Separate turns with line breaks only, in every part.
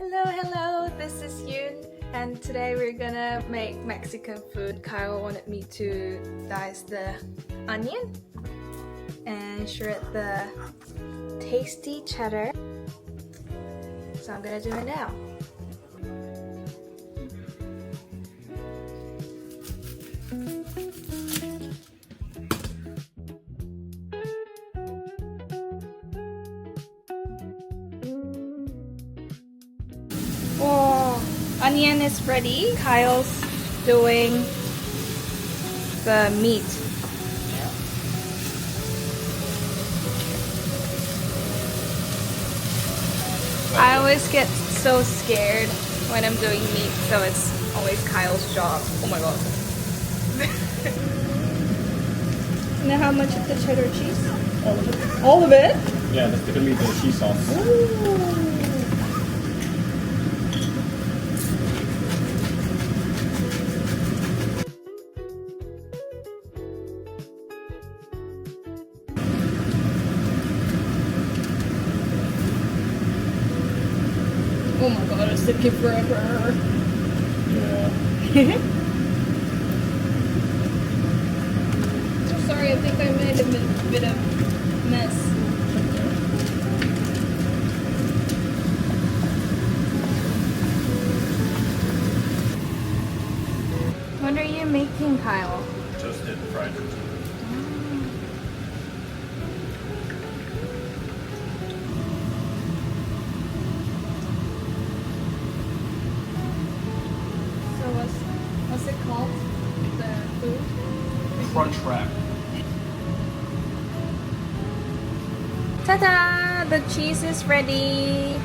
Hello, this is Yoon and today we're gonna make Mexican food. Kyle wanted me to dice the onion and shred the tasty cheddar. So I'm gonna do it now. Oh, onion is ready. Kyle's doing the meat. I always get so scared when I'm doing meat, so it's always Kyle's job. Oh my god. You know how much of the cheddar cheese?
All of it?
All of it?
Yeah, that's gonna be the cheese sauce.
Ooh. Oh my god, it's taking forever.
Yeah.
I'm sorry, I think I made a bit of mess. What are you making, Kyle?
Toasted fried tortilla.
So what's it called? The food?
Crunch wrap.
Ta-da! The cheese is ready.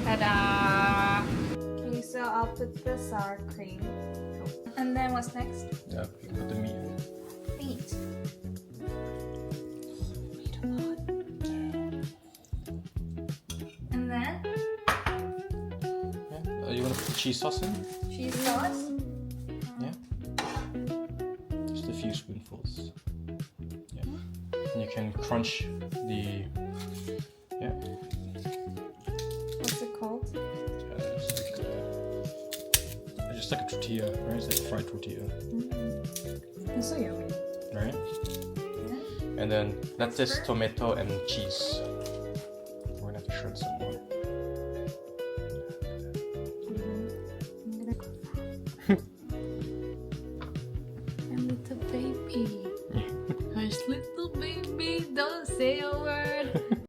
Ta-da! Okay, so I'll put the sour cream. And then what's next?
Yeah, you can put the meat.
Meat. Meat a lot. And then
Yeah. You wanna put cheese sauce in?
cheese sauce.
Yeah. Just a few spoonfuls. Yeah. And you can crunch the. Yeah.
What's it called?
It's just like a tortilla, right? It's like fried tortilla,
It's so yummy.
right?
Yeah.
And then lettuce, tomato, and cheese. We're gonna have to shred some more.
And little baby. Hush, little baby, don't say a word.